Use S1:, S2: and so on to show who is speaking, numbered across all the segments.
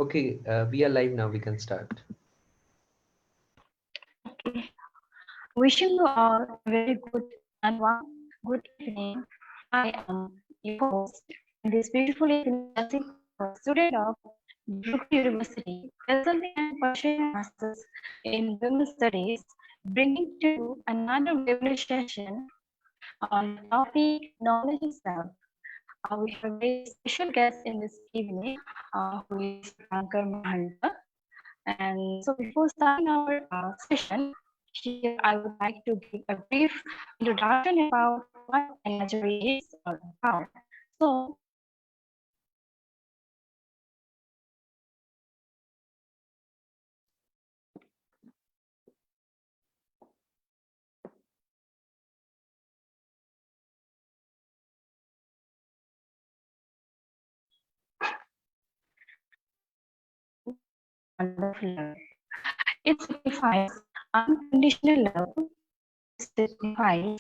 S1: Okay, we are live now. We can start.
S2: Okay. Wishing you all a very good and one good evening. I am your host in this beautiful evening, Jessica, student of Dipankar University, presently I am pursuing a master's in women's studies, bringing to you another webinar session on the topic knowledge of self. We have a very special guest in this evening, who is Dipankar Mahanta. And so before starting our session, here I would like to give a brief introduction about what imagery is all about. So wonderful love. It signifies unconditional love. It signifies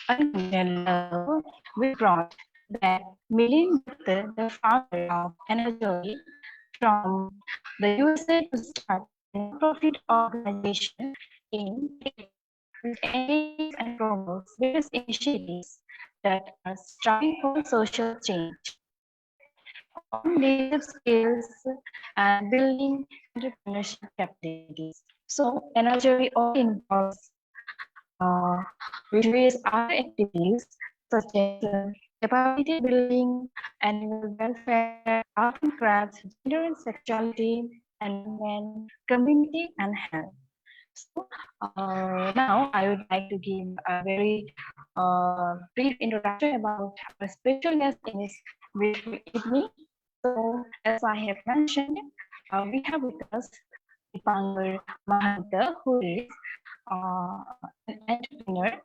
S2: unconditional love. We brought that Million Bhatt, the founder of Energy from the USA to start a non-profit organization in India, which engages and promotes various initiatives that are striving for social change on leadership skills and building entrepreneurship capabilities. So, energy also involves uh, various other activities such as capability building, animal welfare, art and crafts, gender and sexuality, environment, community, and health. So now I would like to give a very brief introduction about our special guest in this beautiful evening. So as I have mentioned, we have with us Dipankar Mahanta, who is an entrepreneur.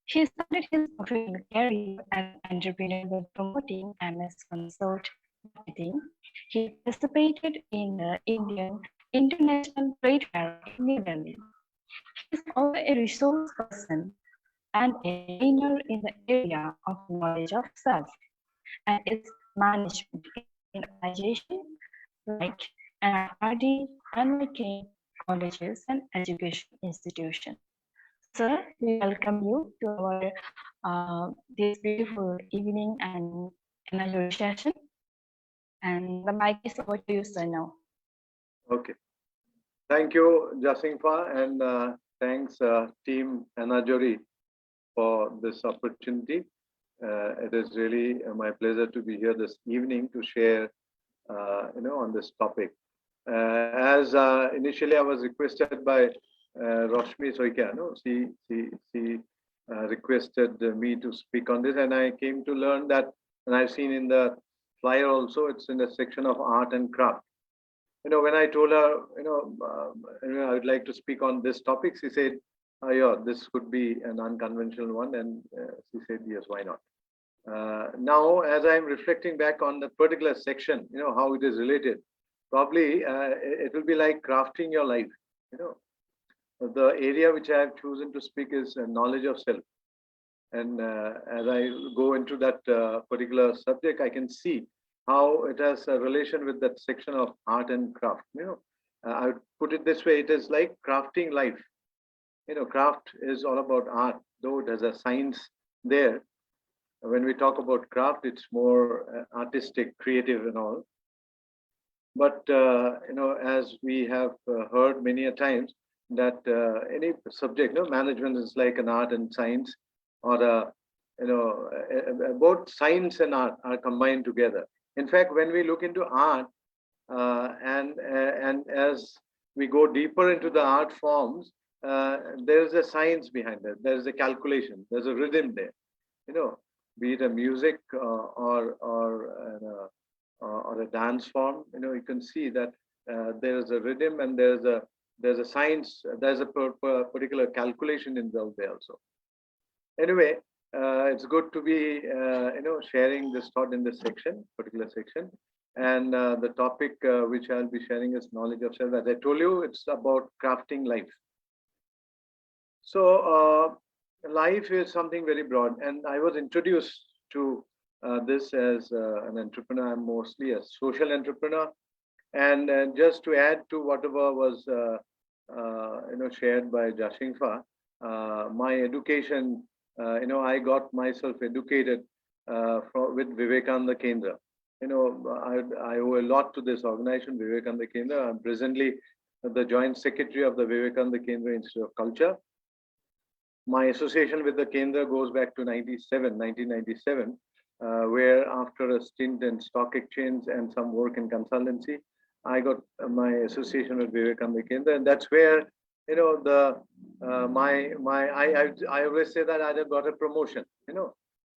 S2: He started his professional career as an entrepreneur by promoting MS Consult marketing. He participated in the Indian International Trade Fair in New Delhi. He is also a resource person and a trainer in the area of knowledge of self and its management in organizations like NIRD, NYK, colleges, and education institutions. Sir, we welcome you to our this beautiful evening and another session. And the mic is over to you, sir, now.
S3: Okay. Thank you, Jasinfa, and thanks, Team Anajori, for this opportunity. It is really my pleasure to be here this evening to share, on this topic. As initially I was requested by Roshmi Soikia, no, she requested me to speak on this, and I came to learn that, and I've seen in the flyer also, it's in the section of art and craft. When I told her, I would like to speak on this topic, she said, yeah, this could be an unconventional one. And she said, yes, why not? Now, as I'm reflecting back on that particular section, how it is related, probably it will be like crafting your life. The area which I have chosen to speak is knowledge of self. And as I go into that particular subject, I can see how it has a relation with that section of art and craft. I would put it this way: it is like crafting life. Craft is all about art, though it has a science there. When we talk about craft, it's more artistic, creative, and all. But as we have heard many a times, that any subject, management is like an art and science, or both science and art are combined together. In fact, when we look into art, and as we go deeper into the art forms, there's a science behind it. There's a calculation. There's a rhythm there. Be it a music or a dance form. You can see that there's a rhythm and there's a science. There's a particular calculation involved there also. Anyway, it's good to be sharing this thought in this particular section. And the topic which I'll be sharing is knowledge of self. As I told you, it's about crafting life. So life is something very broad, and I was introduced to this as an entrepreneur. I'm mostly a social entrepreneur, And just to add to whatever was shared by Jasingfa, my education, I got myself educated with Vivekananda Kendra. I owe a lot to this organization, Vivekananda Kendra. I'm presently the Joint Secretary of the Vivekananda Kendra Institute of Culture. My association with the Kendra goes back to 1997, where after a stint in stock exchange and some work in consultancy, I got my association with Vivekananda Kendra, and that's where the I always say that I got a promotion.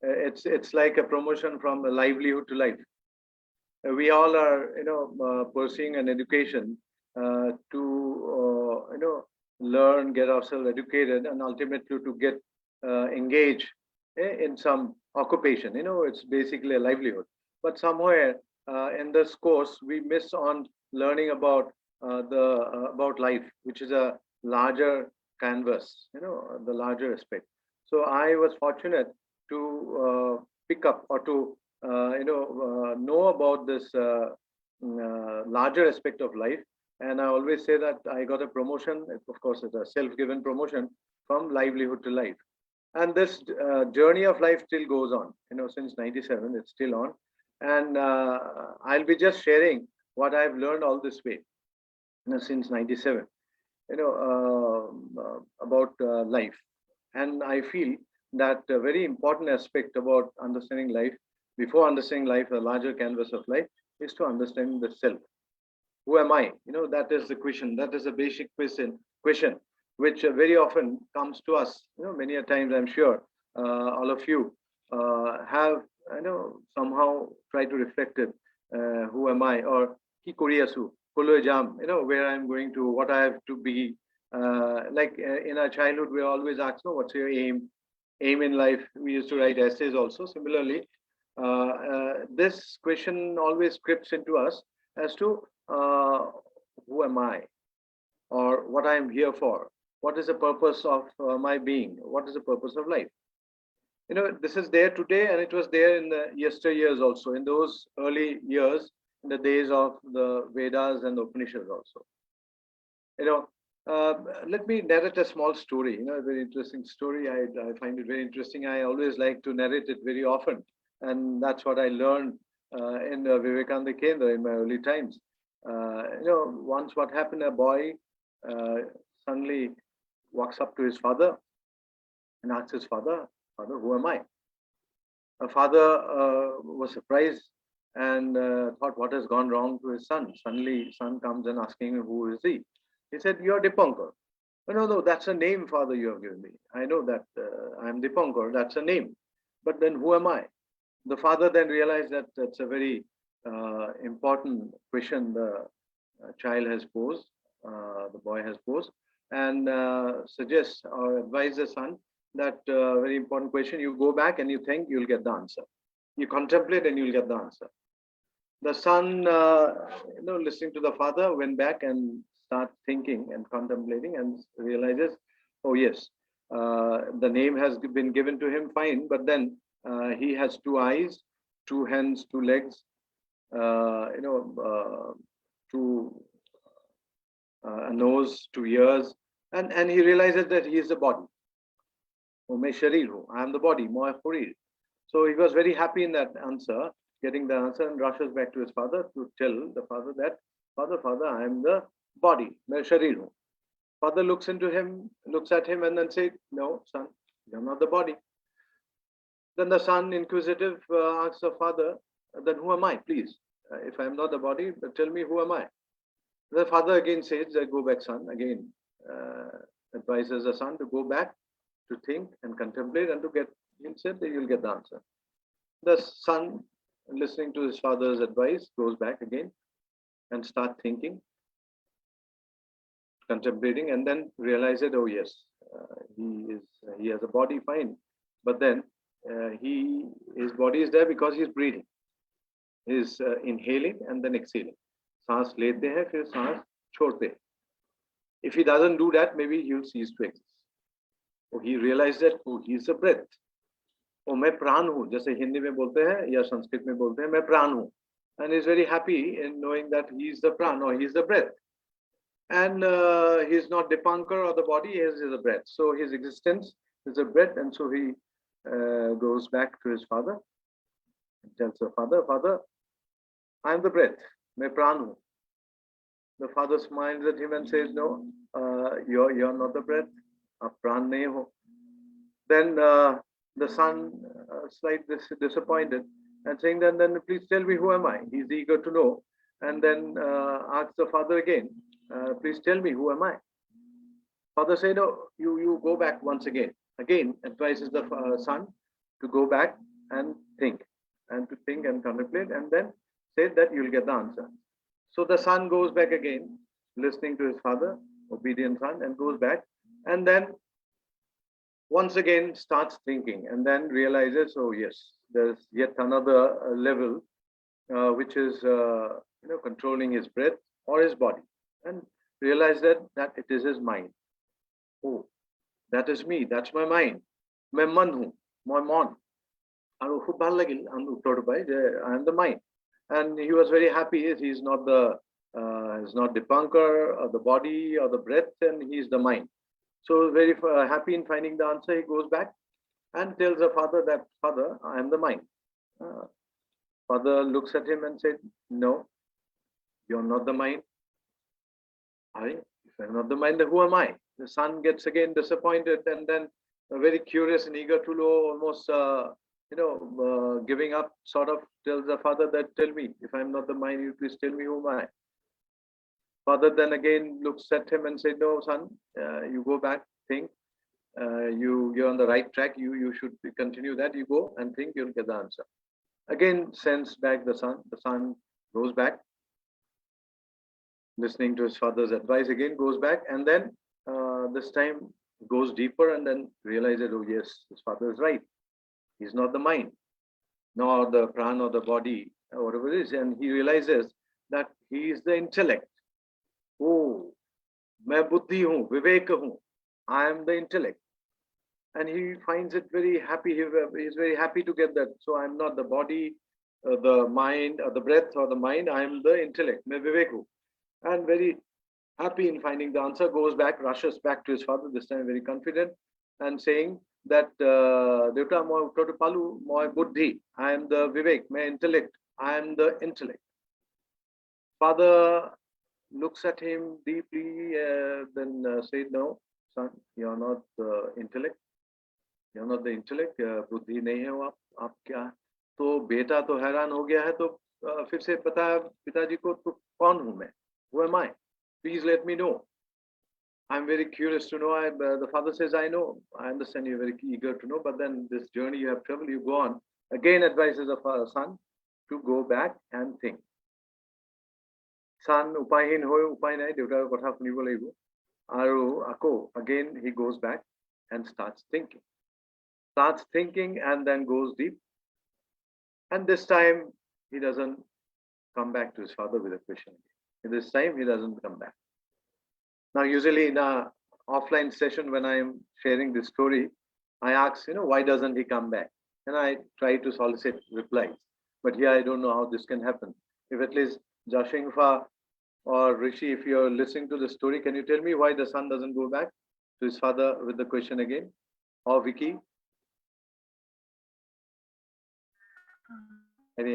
S3: It's like a promotion from a livelihood to life. We all are pursuing an education to learn, get ourselves educated, and ultimately to get engaged in some occupation. It's basically a livelihood. But somewhere in this course, we miss on learning about about life, which is a larger canvas. The larger aspect. So I was fortunate to pick up or to know about this larger aspect of life. And I always say that I got a promotion. Of course, it's a self-given promotion from livelihood to life. And this journey of life still goes on. Since '97, it's still on. And I'll be just sharing what I've learned all this way since '97. About life. And I feel that a very important aspect about understanding life, before understanding life, the larger canvas of life, is to understand the self. Who am I? That is the question. That is a basic question, which very often comes to us. Many a times, I'm sure all of you have, somehow tried to reflect it. Who am I? Or ki koriasu, kolo jam, where I'm going to, what I have to be. Like in our childhood, we always asked, no, what's your aim? Aim in life. We used to write essays also. Similarly, this question always creeps into us as to who am I, or what I am here for? What is the purpose of my being? What is the purpose of life? This is there today, and it was there in the yesteryears also, in those early years, in the days of the Vedas and the Upanishads also. Let me narrate a small story, a very interesting story. I find it very interesting. I always like to narrate it very often. And that's what I learned in the Vivekananda Kendra in my early times. Once what happened, a boy suddenly walks up to his father and asks his father, "Father, who am I?" A father was surprised and thought, what has gone wrong to his son? Suddenly, son comes and asking him, who is he? He said, "You're Dipankar." No, that's a name, father, you have given me. I know that I'm Dipankar, that's a name. But then who am I? The father then realized that that's a very important question the child has posed, the boy has posed, and suggests or advise the son that very important question. You go back and you think, you'll get the answer. You contemplate and you'll get the answer. The son, listening to the father, went back and start thinking and contemplating and realizes, oh yes, the name has been given to him, fine, but then he has two eyes, two hands, two legs, two a nose, two ears, and he realizes that he is the body. Oh, मैं शरीर हूँ. I am the body. मैं शरीर. So he was very happy in that answer, getting the answer, and rushes back to his father to tell the father that, father, I am the body. मैं शरीर हूँ. Father looks at him, and then says, no, son, you're not the body. Then the son, inquisitive, asks the father, then who am I, please? If I am not the body, tell me who am I? The father again says, go back, son. Again, advises the son to go back, to think and contemplate, and to get, he said that you'll get the answer. The son, listening to his father's advice, goes back again and start thinking, contemplating, and then realizes, oh yes, he has a body, fine, but then his body is there because he's breathing. He's inhaling and then exhaling. सांस लेते हैं, फिर सांस छोड़ते हैं. If he doesn't do that, maybe he'll cease to exist. Oh, he realized that, oh, he's a breath. Oh, मैं प्राण हूँ, जैसे हिंदी में बोलते हैं या संस्कृत में बोलते हैं, मैं प्राण हूँ. and is very happy in knowing that he is the pran, or he is the breath. And he is not Dipankar or the body, he is the breath. So his existence is a breath, and so he goes back to his father and tells the father, Father, I am the breath, मैं प्राण हूँ. The father smiles at him and says, No, you're not the breath, आप प्राण नहीं हो. Then the son, slightly disappointed, and saying, then please tell me, who am I? He's eager to know, and then asks the father again, please tell me, who am I? Father said, no, you go back once again. Again advises the son to go back and think and contemplate, and then said that you'll get the answer. So the son goes back again, listening to his father, obedient son, and goes back, and then once again starts thinking, and then realizes, oh yes, there's yet another level which is controlling his breath or his body, and realize that it is his mind. Oh, that is me, that's my mind. मैं मन हूँ, my मन. और खूब ভাল লাগিল আমি উত্তৰটো পাই যে I am the mind, and he was very happy. He's not Dipankar or the body or the breath, and he's the mind. So very happy in finding the answer, he goes back and tells the father that, Father, I am the mind. Father looks at him and said, no, you're not the mind. If I'm not the mind, then who am I? The son gets again disappointed, and then very curious and eager to know, almost giving up, sort of tells the father that, tell me, if I'm not the mind, you please tell me, who am I? Father then again looks at him and said, no, son, you go back, think. You're on the right track. You should continue that. You go and think, you'll get the answer. Again sends back the son. The son goes back, listening to his father's advice, again goes back, and then this time goes deeper, and then realizes, oh yes, his father is right. He's not the mind, nor the pran or the body, or whatever it is. And he realizes that he is the intellect. Oh, मैं बुद्धि हूँ, विवेक हूँ. I am the intellect, and he finds it very happy. He is very happy to get that. So I am not the body, the mind, or the breath, or the mind. I am the intellect. मैं विवेक हूँ, and very happy in finding the answer. Goes back, rushes back to his father. This time very confident, and saying that देवता मैं उत्तर पालू, मैं बुद्धि. I am the vivek, मैं intellect. I am the intellect. Father looks at him deeply, then said, no, son, you're not the intellect. You're not the intellect. बुद्धि नहीं है वो आप क्या? तो बेटा तो हैरान हो गया है, तो फिर से पता पिताजी को तो कौन हूँ मैं? Who am I? Please let me know. I'm very curious to know. The father says, I know. I understand you're very eager to know, but then this journey you have traveled, you go on. Again advises the son to go back and think. Son উপায়হীন হৈ উপায় নাই, দেউতাৰ কথা শুনিব লাগিব. আৰু আকৌ again he goes back and starts thinking, and then goes deep, and this time he doesn't come back to his father with a question. This time he doesn't come back. Now usually in a offline session, when I am sharing this story, I ask, why doesn't he come back, and I try to solicit replies. But here I don't know how this can happen. If at least Joshingfa or Rishi, if you're listening to the story, can you tell me why the son doesn't go back to his father with the question again? Or Vicky? Any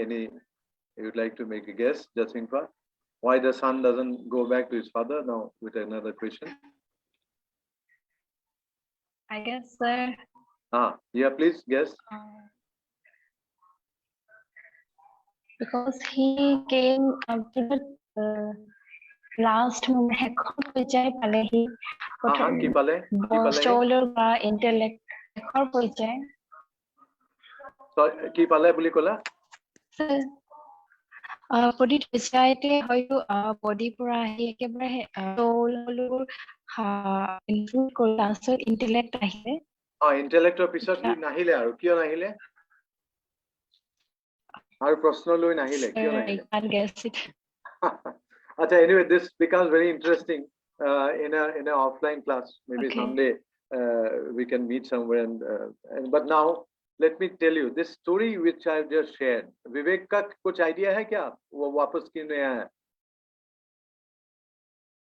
S3: you would like to make a guess, Joshingfa? Why the son doesn't go back to his father now with another question?
S2: I guess, sir.
S3: Yeah, please guess.
S2: Because he came up to the last moment, he shoulder intellect.
S3: So কি পালে বুলি কলা?
S2: Body society হয়তো body পৰা আহি একেবাৰে soul include কৰি তাৰপিছত intellect আহিলে.
S3: ইন্টেলেক্টৰ পিছত নাহিলে আৰু কিয় নাহিলে? আৰু প্ৰশ্ন লৈ নাহিলে কিয় নাহিলে?
S2: I can't guess it.
S3: Anyway, this becomes very interesting in a offline class. Maybe someday we can meet somewhere, but now let me tell you this story which I've just shared. विवेक का कुछ idea है क्या? वो वापस क्यों नहीं आया?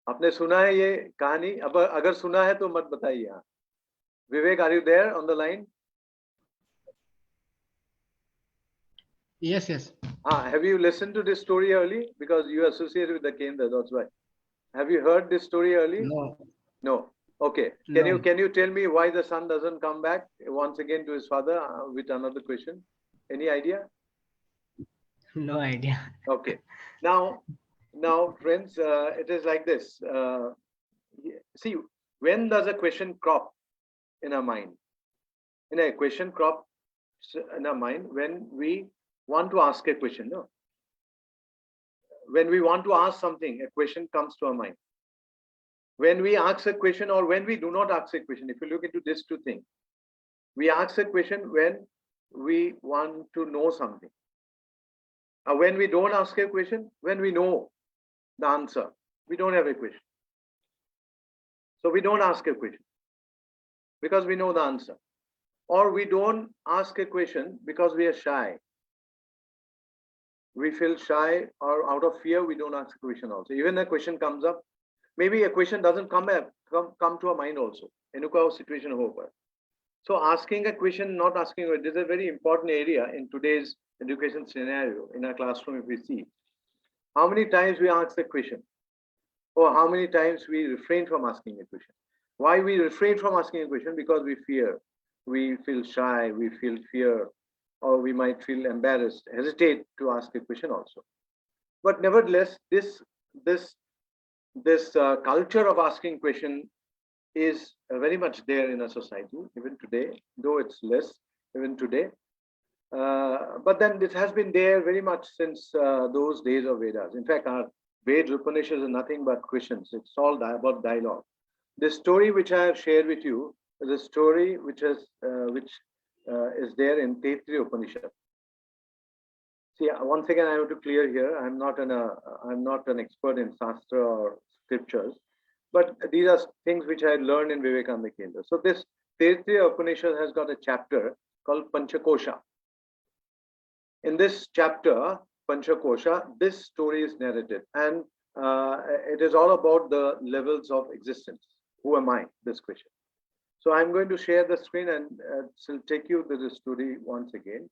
S3: आपने सुना है ये कहानी? अब अगर सुना है तो मत बताइए. हाँ. Vivek, are you there on the line?
S4: Yes, yes.
S3: Have you listened to this story early? Because you associate with the Kendra, that's why. Have you heard this story early?
S4: No.
S3: No. Okay.
S4: No.
S3: Can you tell me why the son doesn't come back once again to his father with another question? Any idea?
S4: No idea.
S3: Okay. Now, friends, it is like this. See, when does a question crop in our mind? In a question crop in our mind when we want to ask a question. No. When we want to ask something, a question comes to our mind. When we ask a question or when we do not ask a question, if you look into these two things, we ask a question when we want to know something. When we don't ask a question, when we know the answer, we don't have a question. So we don't ask a question because we know the answer. Or we don't ask a question because we are shy. We feel shy or out of fear, we don't ask a question also. Even a question comes up, maybe a question doesn't come to our mind also. Enuka situation over. So asking a question, not asking it is a very important area in today's education scenario in our classroom. If we see how many times we ask a question or how many times we refrain from asking a question. Why we refrain from asking a question? Because we fear, we feel shy, we feel fear, or we might feel embarrassed, hesitate to ask a question also. But nevertheless, this culture of asking question is very much there in our society, even today, though it's less even today. But then it has been there very much since those days of Vedas. In fact, our Veda Upanishads are nothing but questions. It's all about dialogue. The story which I have shared with you is a story which is there in Taittiriya Upanishad. See, once again, I have to clear here. I'm not an expert in Shastra or scriptures, but these are things which I learned in Vivekananda Kendra. So this Taittiriya Upanishad has got a chapter called Panchakosha. In this chapter, Panchakosha, this story is narrated, and it is all about the levels of existence. Who am I? This question. So I'm going to share the screen and will take you to the story once again.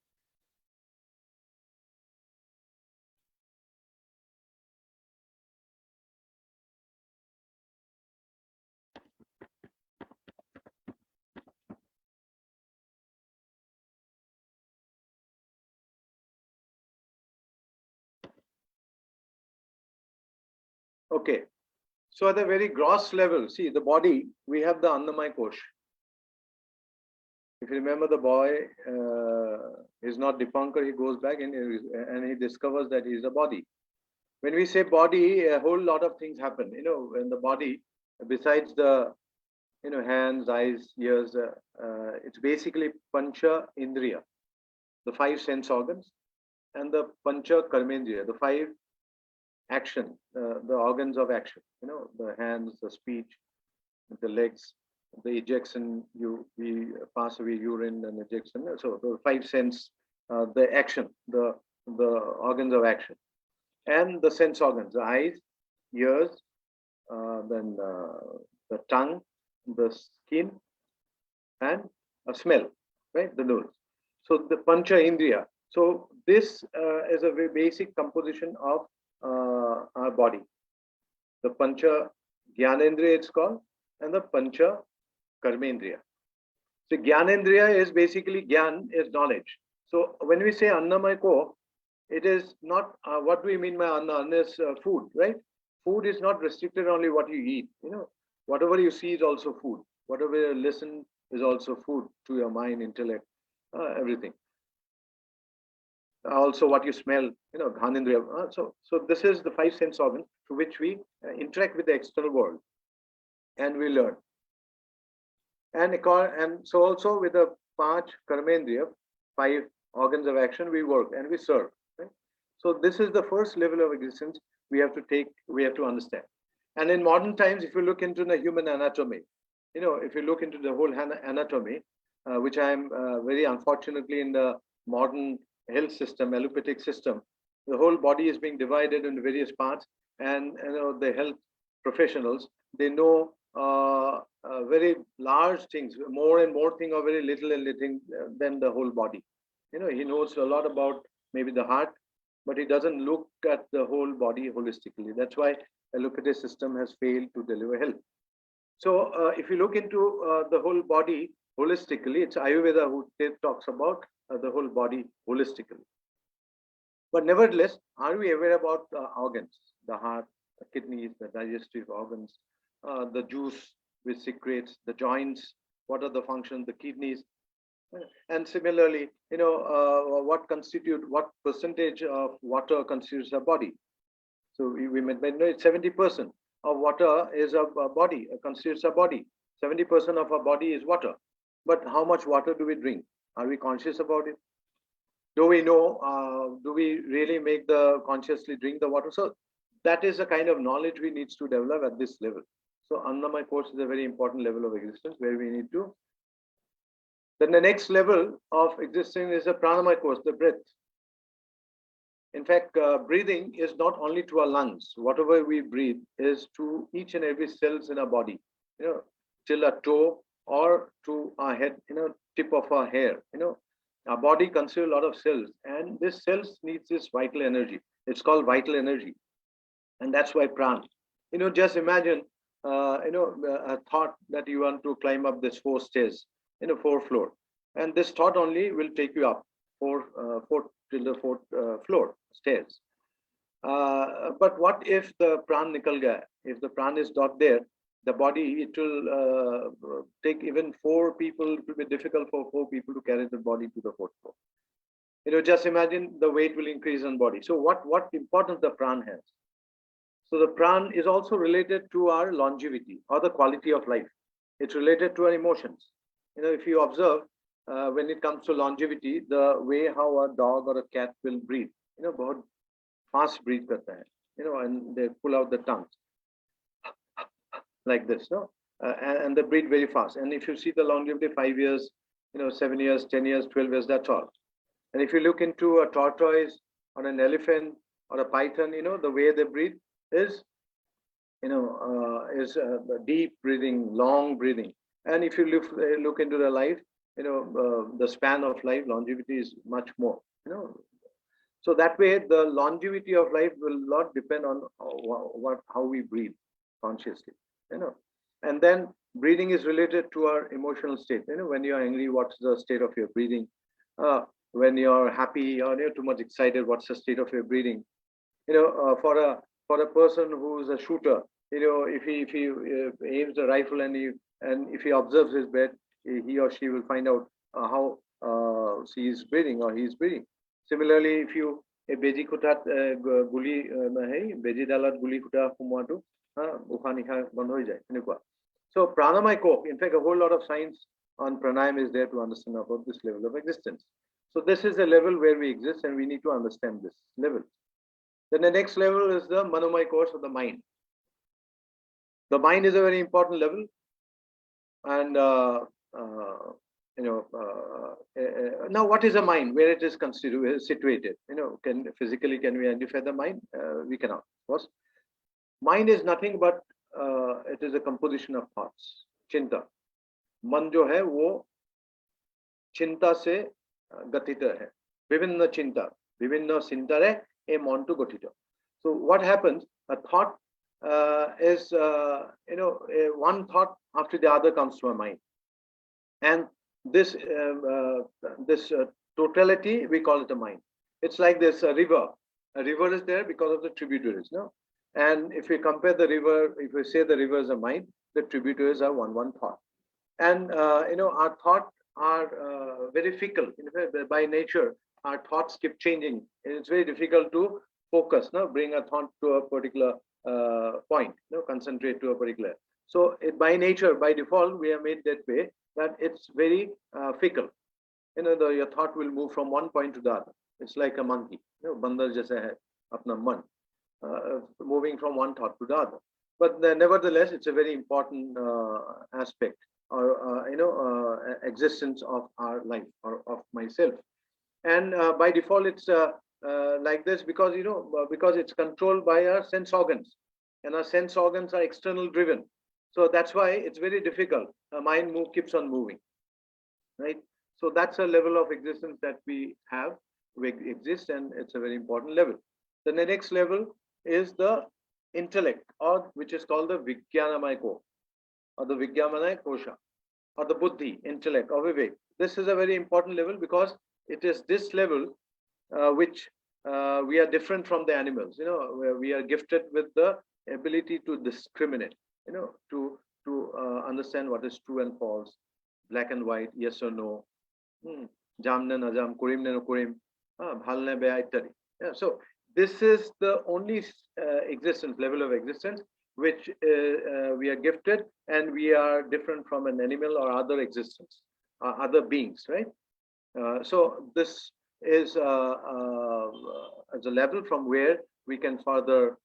S3: Okay. So at a very gross level, see the body, we have the Annamaya Kosh. If you remember the boy, is not Dipankar, he goes back and he discovers that he is a body. When we say body, a whole lot of things happen. You know, in the body, besides the hands, eyes, ears, it's basically Pancha Indriya, the 5 sense organs, and the Pancha Karmendriya, the 5 action, the organs of action. The hands, the speech, the legs, the ejection, we pass away urine and ejection. So the 5 sense, the action, the organs of action, and the sense organs, the eyes, ears, then the tongue, the skin, and a smell, right? The nose. So the Pancha Indriya. So this is a very basic composition of our body. The Pancha Jnanendriya it's called, and the Pancha Karmendriya. So Jnanendriya is basically Jnan is knowledge. So when we say Annamaya Ko, it is not what we mean by Anna. Anna is food, right? Food is not restricted only what you eat. Whatever you see is also food. Whatever you listen is also food to your mind, intellect, everything. Also what you smell, Ghanendriya. So this is the 5 sense organs through which we interact with the external world and we learn. And so also with the Panch Karmendriya, 5 organs of action, we work and we serve. Right? So this is the first level of existence we have to understand. And in modern times, if you look into the human anatomy, if you look into the whole anatomy, which I am very unfortunately in the modern health system, allopathic system, the whole body is being divided into various parts, and the health professionals, they know very large things, more and more thing, or very little and little than the whole body. He knows a lot about maybe the heart, but he doesn't look at the whole body holistically. That's why allopathic system has failed to deliver health. So if you look into the whole body holistically, it's Ayurveda who talks about the whole body holistically. But nevertheless, are we aware about organs, the heart, the kidneys, the digestive organs, the juice which secretes, the joints, what are the functions, the kidneys? And similarly, what percentage of water constitutes a body? So we may know it's 70% of water is a body, constitutes a body. 70% of our body is water. But how much water do we drink? Are we conscious about it? Do we know, do we really make the consciously drink the water? So that is a kind of knowledge we need to develop at this level. So Annamaya course is a very important level of existence where we need to. Then the next level of existence is a Pranamaya course, the breath. In fact, breathing is not only to our lungs. Whatever we breathe is to each and every cells in our body, till a toe or to our head, tip of our hair. Our body consists a lot of cells, and this cells needs this vital energy. It's called vital energy, and that's why pran. Just imagine, a thought that you want to climb up this 4 stairs, 4th floor, and this thought only will take you up till the 4th floor stairs. But what if the pran nikal gaya? If the pran is not there, the body, it will take even 4 people. It will be difficult for 4 people to carry the body to the 4th floor. Just imagine the weight will increase on body. So what importance the pran has? So the pran is also related to our longevity or the quality of life. It's related to our emotions. If you observe, when it comes to longevity, the way how a dog or a cat will breathe, बहुत fast breathe करता है, and they pull out the tongue like this, no, and they breathe very fast. And if you see the longevity, 5 years, 7 years, 10 years, 12 years, that's all. And if you look into a tortoise or an elephant or a python, the way they breathe is, deep breathing, long breathing. And if you look into the life, the span of life, longevity is much more, So that way, the longevity of life will not depend on how we breathe consciously, And then breathing is related to our emotional state. When you're angry, what's the state of your breathing? When you're happy or you're too much excited, what's the state of your breathing? For a person who's a shooter, if he aims the rifle and if he observes his breath, he or she will find out how she is breathing or he is breathing. Similarly, if you beji kutat guli beji dalat guli kuta humatu ukhanikha band hoi jay. So pranamaya ko, in fact, a whole lot of science on pranayam is there to understand about this level of existence. So this is a level where we exist, and we need to understand this level. Then the next level is the manomaya course of the mind. The mind is a very important level, and now what is a mind? Where it is situated? Physically, can we identify the mind? We cannot, of course. Mind is nothing but it is a composition of thoughts. Chinta. मन जो है वो चिंता से गठित है. विभिन्न चिंता है a मन to गठित. So what happens? A thought is one thought after the other comes to our mind, and this totality we call it a mind. It's like this river. A river is there because of the tributaries, no? And if we compare the river, if we say the river is a mind, the tributaries are one thought. And our thoughts are very fickle. In fact, by nature, our thoughts keep changing. It's very difficult to focus, no? Bring a thought to a particular point, concentrate to a particular. So by nature, by default, we are made that way that it's very fickle. Your thought will move from one point to the other. It's like a monkey. Bandar jaisa hai apna man, moving from one thought to the other. But nevertheless, it's a very important aspect or existence of our life or of myself. And by default, it's like this because because it's controlled by our sense organs, and our sense organs are external driven. So that's why it's very difficult. Mind keeps on moving, right? So that's a level of existence that we have, we exist, and it's a very important level. Then the next level is the intellect, or which is called the Vijnanamaya Ko, or the Vijnanamaya Kosha, or the Buddhi, intellect, or Vivek. This is a very important level because it is this level which we are different from the animals. Where we are gifted with the ability to discriminate. To understand what is true and false, black and white, yes or no, jam ne na jam, kurim ne no kurim, bhal ne beya, ityadi. Yeah, so this is the only existence, level of existence, which we are gifted, and we are different from an animal or other existence, other beings, right? So this is as a level from where we can further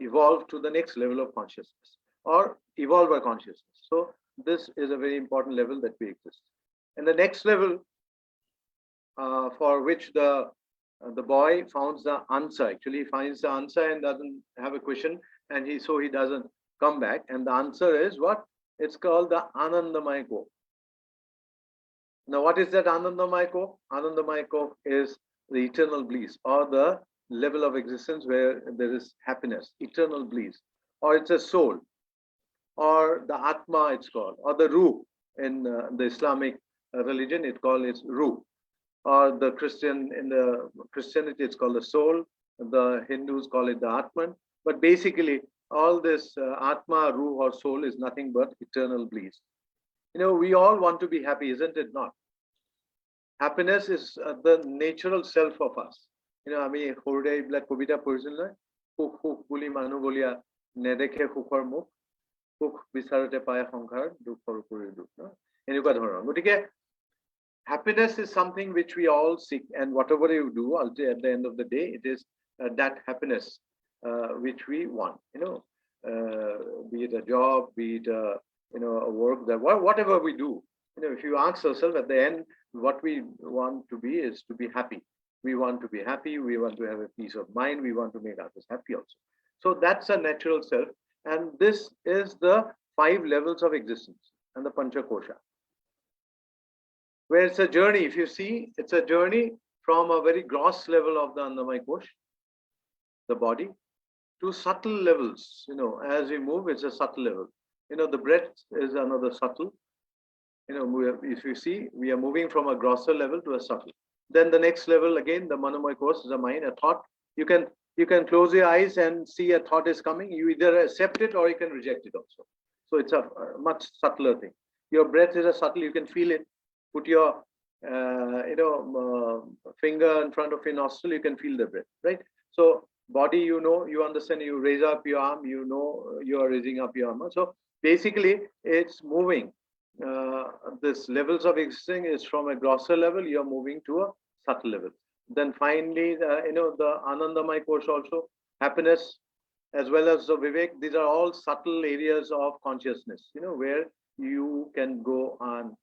S3: evolve to the next level of consciousness, or evolve our consciousness. So this is a very important level that we exist. And the next level for which the boy finds the answer, actually finds the answer and doesn't have a question, and he doesn't come back. And the answer is what? It's called the Anandamaya Ko. Now, what is that Anandamaya Ko? Anandamaya Ko is the eternal bliss, or the level of existence where there is happiness, eternal bliss, or it's a soul, or the Atma, it's called, or the Ruh. In the Islamic religion, it called it Ruh, or the in the Christianity, it's called the soul. The Hindus call it the Atman. But basically, all this Atma, Ruh, or soul is nothing but eternal bliss. We all want to be happy, isn't it not? Happiness is the natural self of us. আমি সৰুতে এইবিলাক কবিতা পঢ়িছিলো নহয়, সুখ সুখ বুলি মানুহ বলিয়া নেদেখে সুখৰ মুখ, সুখ বিচাৰোতে পায় সংসাৰ, দুখৰ উপৰি দুখ, ন এনেকুৱা ধৰণৰ. গতিকে happiness is something which we all seek, and whatever you do, at the end of the day, it is that happiness which we want. Be it a job, be it a work, that whatever we do. If you ask yourself at the end, what we want to be is to be happy. We want to be happy. We want to have a peace of mind. We want to make others happy also. So that's a natural self. And this is the 5 levels of existence and the Pancha Kosha. Where it's a journey. If you see, it's a journey from a very gross level of the Annamaya Kosh, the body, to subtle levels. As we move, it's a subtle level. The breath is another subtle. If you see, we are moving from a grosser level to a subtle. Then the next level, again, the Manomaya Kosh is a mind, a thought. You can close your eyes and see a thought is coming. You either accept it or you can reject it also. So it's a much subtler thing. Your breath is a subtle, you can feel it. Put your finger in front of your nostril, you can feel the breath, right? So body, you understand, you raise up your arm, you are raising up your arm. So basically, it's moving. This levels of existing is from a grosser level, you are moving to a subtle level. Then finally, the Anandamaya Kosh also, happiness as well as the Vivek, these are all subtle areas of consciousness, where you can go on,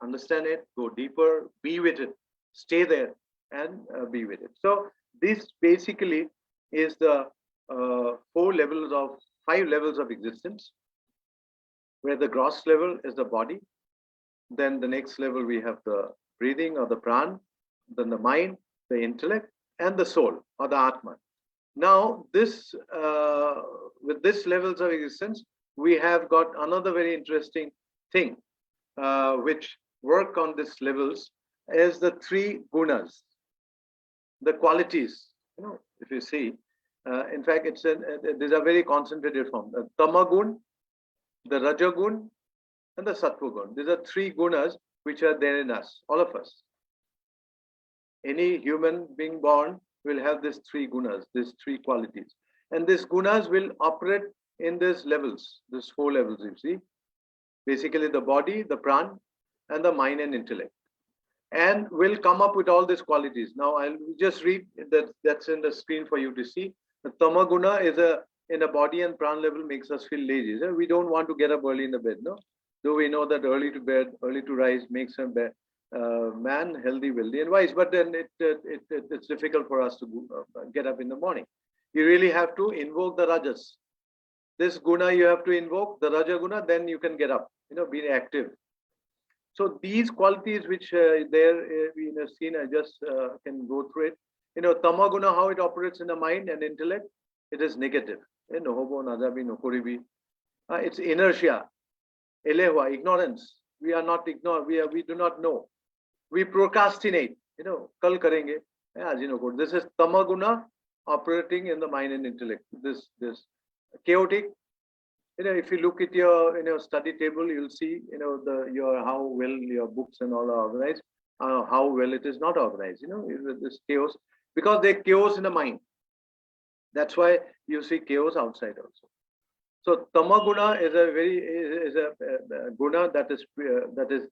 S3: understand it, go deeper, be with it, stay there and be with it. So this basically is the 5 levels of existence, where the gross level is the body. Then the next level, we have the breathing or the pran, then the mind, the intellect, and the soul or the Atman. Now, with this levels of existence, we have got another very interesting thing, which work on these levels, is the 3 gunas, the qualities. If you see, in fact, these are very concentrated form. The Tamagun, the Rajagun, and the Sattvagun. These are 3 gunas which are there in us, all of us. Any human being born will have these 3 gunas, these 3 qualities. And these gunas will operate in these levels, these 4 levels, you see. Basically, the body, the pran, and the mind and intellect. And will come up with all these qualities. Now, I'll just read that's in the screen for you to see. The Tamaguna is in a body and pran level makes us feel lazy. So we don't want to get up early in the bed, no? Though we know that early to bed, early to rise makes a man healthy, wealthy, and wise. But then it's difficult for us to get up in the morning. You really have to invoke the rajas. This guna you have to invoke, the raja guna, then you can get up, be active. So these qualities which we have seen, I just can go through it. Tamaguna, how it operates in the mind and intellect, it is negative. It's inertia, elehua, ignorance. We are not ignored. We do not know. We procrastinate. Kal karenge. This is tamaguna operating in the mind and intellect. This chaotic. If you look at your study table, you'll see your how well your books and all are organized, how well it is not organized. This chaos, because they chaos in the mind. That's why you see chaos outside also. So tamaguna is a guna that is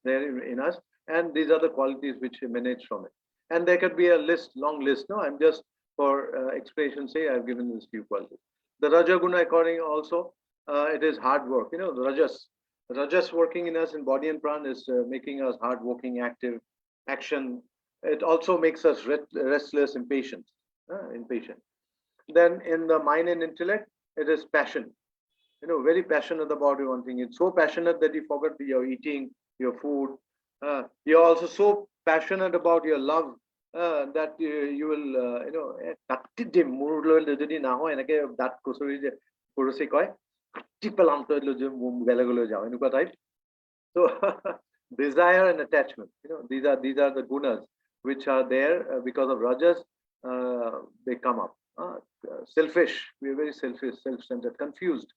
S3: there in us, and these are the qualities which emanate from it. And there could be a long list. No, I'm just for explanation's sake, I've given these few qualities. The raja guna, according also, it is hard work. The rajas working in us in body and pran is making us hard working, active, action. It also makes us restless, impatient. Then in the mind and intellect, it is passion. Very passionate about one thing. It's so passionate that you forget your eating, your food. You're also so passionate about your love that you will, so desire and attachment, these are the gunas which are there because of rajas. They come up. Selfish, we are very selfish, self-centered, confused.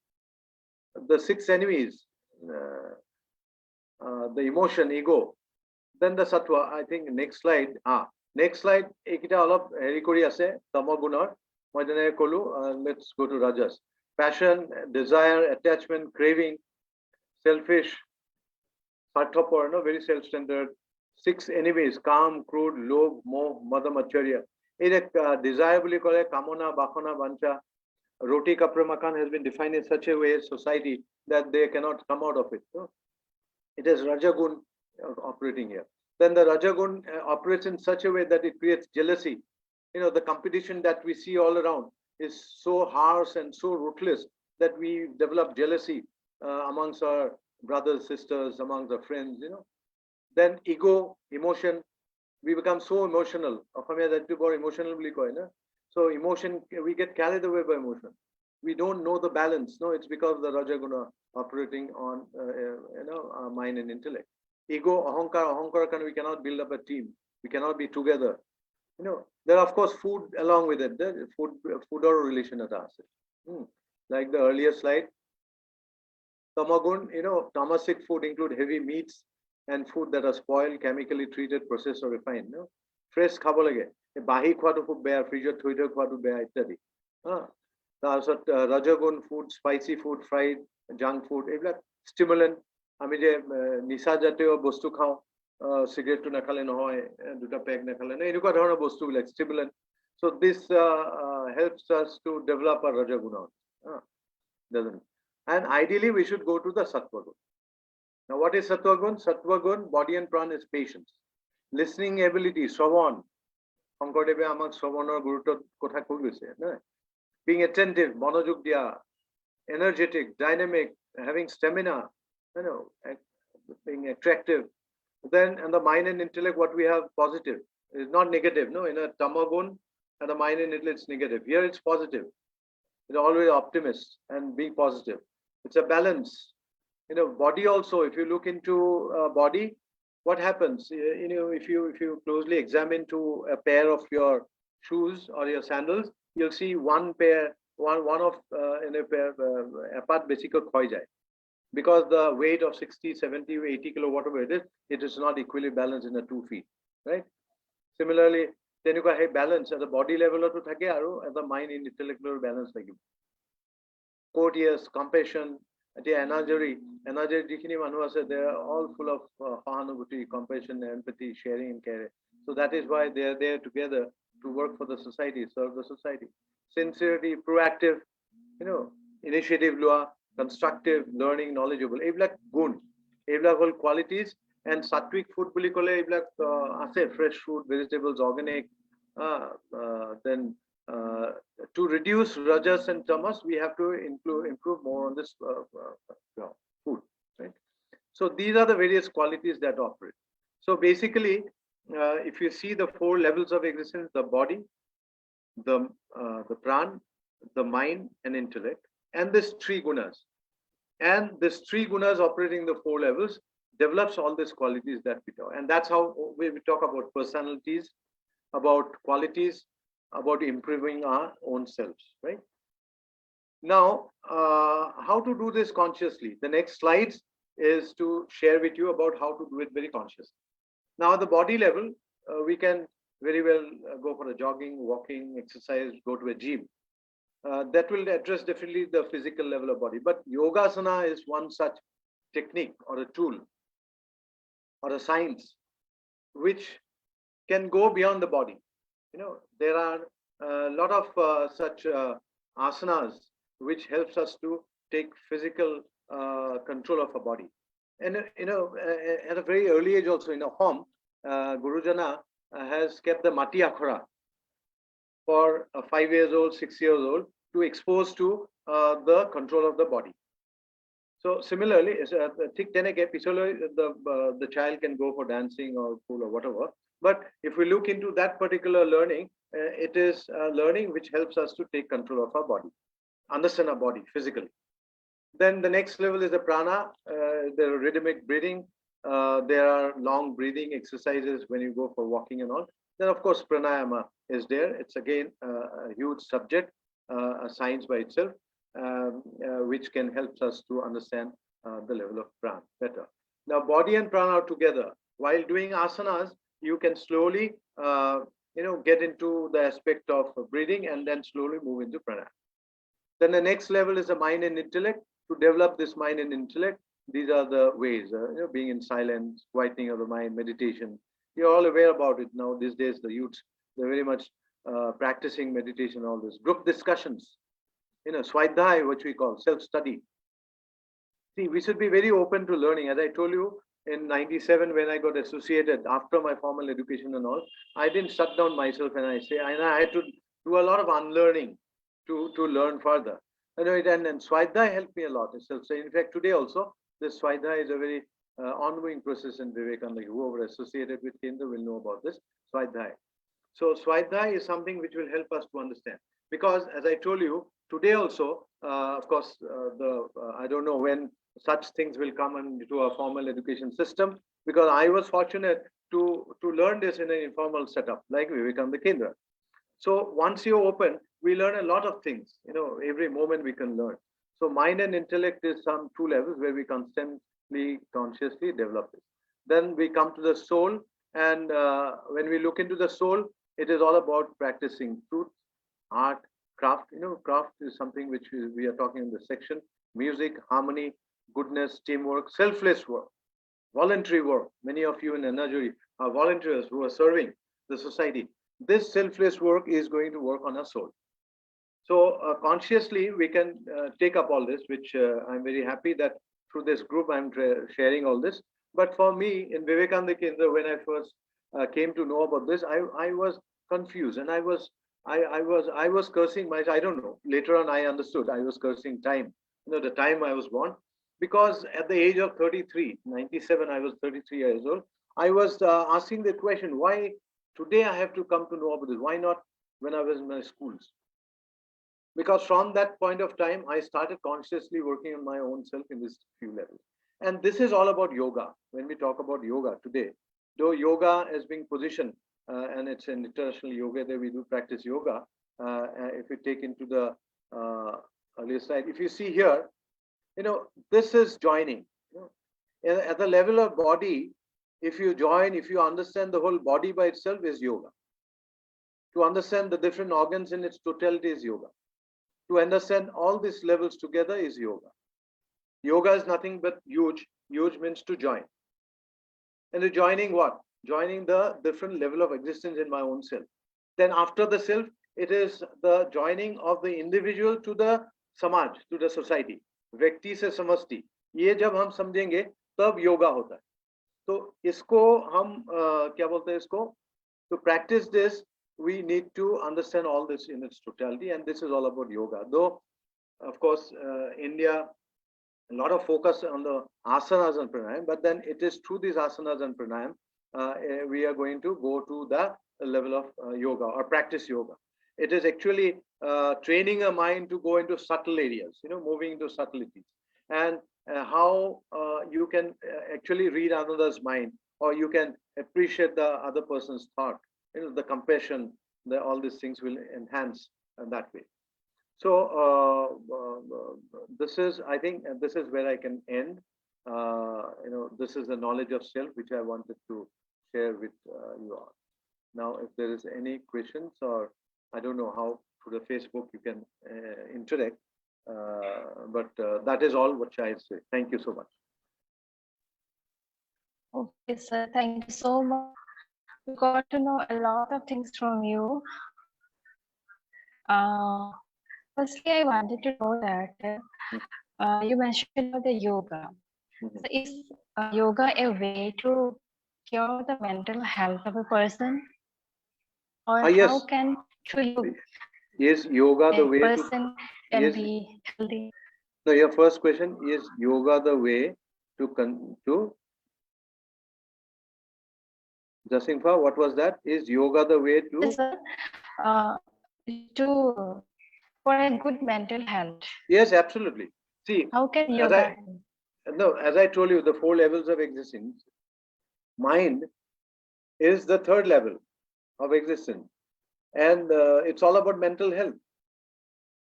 S3: The six enemies, the emotion, ego. Then the sattva. I think next slide. Next slide. Ekita alop heri kori ase tamagunar. Let's go to rajas. Passion, desire, attachment, craving, selfish, sarthapar, very self-centered. Six enemies: kam, crude, lobh, moh, madam, acharya. Desire boli kore kamona, bakhana, vancha. Roti kapra makan has been defined in such a way society that they cannot come out of it. It is rajagun operating here. Then the rajagun operates in such a way that it creates jealousy. The competition that we see all around is so harsh and so ruthless that we develop jealousy amongst our brothers, sisters, amongst our friends. Then ego, emotion, we become so emotional. So emotion, we get carried away by emotion. We don't know the balance. No, it's because of the rajaguna operating on our mind and intellect. Ego, ahankar, we cannot build up a team. We cannot be together. There are of course food along with it. The food or relation at us. Like the earlier slide. Tamagun, tamasic food include heavy meats and food that are spoiled, chemically treated, processed or refined. Fresh khabo lage. Bahi khwatu khub beya, fridge thoi thoi khwatu beya ityadi. Tarpot rajagun food, spicy food, fried, junk food, এইবিলাক stimulant. আমি যে নিশা জাতীয় বস্তু খাওঁ, cigarette নাখালে নহয়, দুটা peg নাখালে নহয়, এনেকুৱা ধৰণৰ বস্তুবিলাক stimulant. So this helps us to develop our rajaguna. Doesn't. And ideally we should go to the sattva gun. Now what is sattva gun? Sattva gun, body and pran, is patience. Listening ability, shravan. শংকৰদেৱে আমাক শ্ৰৱণৰ গুৰুত্বৰ কথা কৈ গৈছে. Being attentive, monojuk dia, energetic, dynamic, having stamina, being attractive. Then and the mind and intellect, what we have positive. It's not negative. No, in a tamagun and the mind and intellect it's negative. Here it's positive. It's always optimist and being positive. It's a balance. Body also, if you look into body, what happens? If you closely examine to a pair of your shoes or your sandals, you'll see one of in a pair a part basically khoi jai, because the weight of 60, 70, 80 kilo, whatever it is not equally balanced in the 2 feet, right? Similarly, then you got a balance at the body level to thake aru at the mind and intellectual balance lagibo. Courteous, compassion, the energy jikhini manu ase, they are all full of sahanubhuti, compassion, empathy, sharing and care. So that is why they are there together to work for the society, serve the society. Sincerity, proactive, initiative, constructive, learning, knowledgeable. Like gun. এইবিলাক হ'ল qualities, and sattvic food বুলি ক'লে এইবিলাক আছে, fresh fruit, vegetables, organic. Then to reduce rajas and tamas, we have to improve more on this food, right? So these are the various qualities that operate. So basically, if you see the 4 levels of existence: the body, the pran, the mind and intellect, and these 3 gunas. And these 3 gunas operating the 4 levels develops all these qualities that we talk. And that's how we talk about personalities, about qualities, about improving our own selves, right? Now, how to do this consciously? The next slides is to share with you about how to do it very consciously. Now, at the body level, we can very well go for a jogging, walking, exercise, go to a gym. That will address definitely the physical level of body. But yogasana is one such technique or a tool or a science which can go beyond the body. You know, there are a lot of such asanas which helps us to take physical control of our body. And you know, at a very early age also in a home, Gurujana has kept the mati akhara for 5 years old, 6 years old, to expose to the control of the body. So similarly, the child can go for dancing or pool or whatever. But if we look into that particular learning, it is learning which helps us to take control of our body, understand our body physically. Then the next level is the prana, the rhythmic breathing. There are long breathing exercises when you go for walking and all. Then, of course, pranayama is there. It's again a huge subject, a science by itself, which can help us to understand the level of prana better. Now, body and prana are together. While doing asanas, you can slowly, get into the aspect of breathing and then slowly move into prana. Then the next level is the mind and intellect. To develop this mind and intellect, these are the ways, being in silence, quietening of the mind, meditation. You're all aware about it now. These days, the youths, they're very much practicing meditation, all this. Group discussions, swadhyay, which we call self-study. See, we should be very open to learning. As I told you, in 97, when I got associated after my formal education and all, I didn't shut down myself and I had to do a lot of unlearning to learn further. And Swadhyay helped me a lot. So in fact, today also, this Swadhyay is a very ongoing process in Vivekananda. Whoever associated with Kendra will know about this Swadhyay. So Swadhyay is something which will help us to understand. Because as I told you, today also, of course, I don't know when such things will come into a formal education system, because I was fortunate to learn this in an informal setup like Vivekananda Kendra. So once you open, we learn a lot of things. Every moment we can learn. So mind and intellect is some 2 levels where we constantly, consciously develop it. Then we come to the soul, and when we look into the soul, it is all about practicing truth, art, craft. Craft is something which we are talking in this section. Music, harmony, goodness, teamwork, selfless work, voluntary work. Many of you in Anajuri are volunteers who are serving the society. This selfless work is going to work on our soul. So consciously, we can take up all this, which I'm very happy that through this group, I'm sharing all this. But for me, in Vivekananda Kendra, when I first came to know about this, I was confused, and I was cursing myself. I don't know. Later on, I understood I was cursing time. The time I was born, because at the age of 33, 97, I was 33 years old. I was asking the question, why today I have to come to know about this? Why not when I was in my schools? Because from that point of time, I started consciously working on my own self in this few levels. And this is all about yoga. When we talk about yoga today, though yoga is being positioned, and it's an international yoga that we do practice yoga. If we take into the earlier slide, if you see here, this is joining. At the level of body, if you join, if you understand the whole body by itself is yoga. To understand the different organs in its totality is yoga. To understand all these levels together is yoga. Yoga is nothing but huge. Huge means to join. And the joining what? Joining the different level of existence in my own self. Then after the self, it is the joining of the individual to the samaj, to the society. Vyakti se samasti. ये जब हम समझेंगे तब योगा होता है. तो इसको हम क्या बोलते हैं इसको? To practice this, we need to understand all this in its totality, and this is all about yoga. Though, of course, India, a lot of focus on the asanas and pranayam, but then it is through these asanas and pranayam we are going to go to the level of yoga or practice yoga. It is actually training a mind to go into subtle areas, moving into subtleties, and how you can actually read another's mind, or you can appreciate the other person's thought. The compassion, all these things will enhance in that way. So this is, I think, this is where I can end. This is the knowledge of self which I wanted to share with you all. Now, if there is any questions, or I don't know how through the Facebook you can interact, but that is all what I say. Thank you so much.
S2: Okay, sir. Thank you so much. We got to know a lot of things from you. Firstly, I wanted to know that you mentioned about the yoga. So is yoga a way to cure the mental health of a person? Or
S3: Yes.
S2: how can
S3: Is yoga the way
S2: person can be healthy?
S3: No, your first question is yoga the way to Jasimfa, what was that? Is yoga the way to?
S2: Yes, sir. For a good mental health.
S3: Yes, absolutely. See,
S2: how can yoga?
S3: As I told you, the 4 levels of existence, mind is the 3rd level of existence, and it's all about mental health.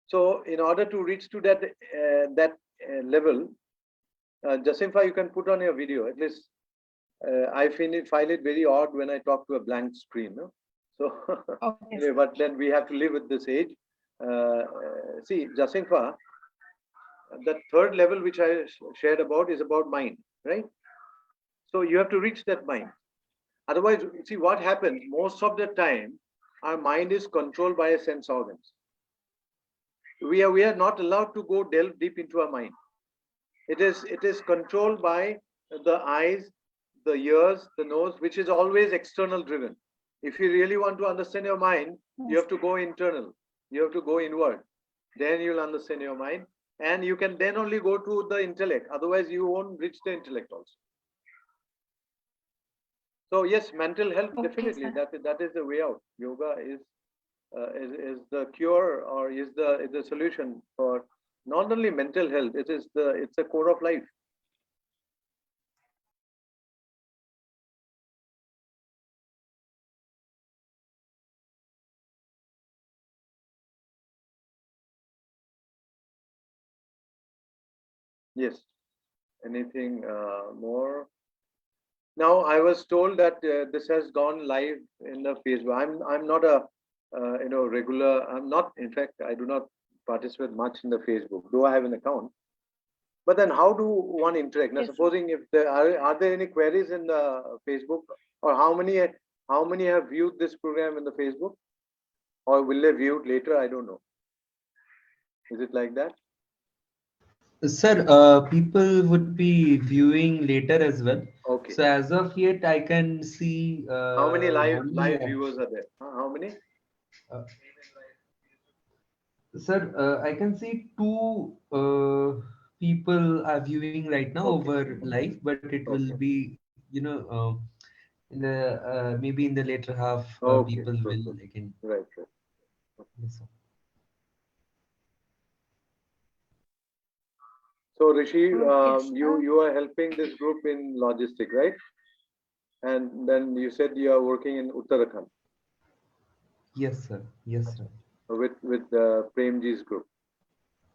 S3: So, in order to reach to that level, Jasimfa, you can put on your video. At least I find it very odd when I talk to a blank screen. No? So, anyway, but then we have to live with this age. See, Jasimfa, the 3rd level which I shared about is about mind, right? So you have to reach that mind. Otherwise, see what happens most of the time, our mind is controlled by a sense organs. We are not allowed to go delve deep into our mind. It is controlled by the eyes, the ears, the nose, which is always external driven. If you really want to understand your mind, you have to go internal. You have to go inward. Then you'll understand your mind, and you can then only go to the intellect. Otherwise, you won't reach the intellect also. So yes, mental health, definitely that is the way out. Yoga is the cure, or is the solution for not only mental health. It's the core of life. Yes. Anything more? Now, I was told that this has gone live in the Facebook. I'm not a regular. I'm not. In fact, I do not participate much in the Facebook, though I have an account. But then, how do one interact? Now, supposing if there are there any queries in the Facebook, or how many have viewed this program in the Facebook, or will they view it later? I don't know. Is it like that?
S1: Sir, people would be viewing later as well.
S3: Okay.
S1: So as of yet, I can see
S3: how many live viewers are there? How many?
S1: Sir, I can see 2 people are viewing right now over live, but it will be, in the maybe in the later half, people will again.
S3: Right.
S1: Yes, sir.
S3: So Rishi, you are helping this group in logistic, right? And then you said you are working in Uttarakhand.
S1: Yes, sir. Yes, sir.
S3: With Premji's group,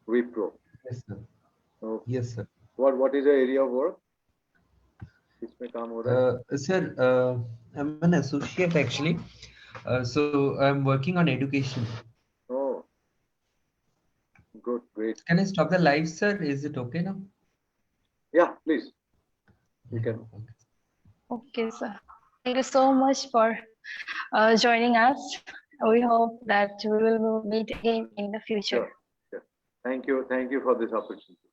S3: Wipro.
S1: Yes, sir.
S3: Okay.
S1: Yes, sir.
S3: What is your area of work?
S1: Sir, I'm an associate actually. So I'm working on education.
S3: Oh, good, great.
S1: Can I stop the live, sir? Is it okay now?
S3: Yeah, please. You can.
S2: Okay, sir. Thank you so much for joining us. We hope that we will meet again in the future.
S3: Sure. Thank you for this opportunity.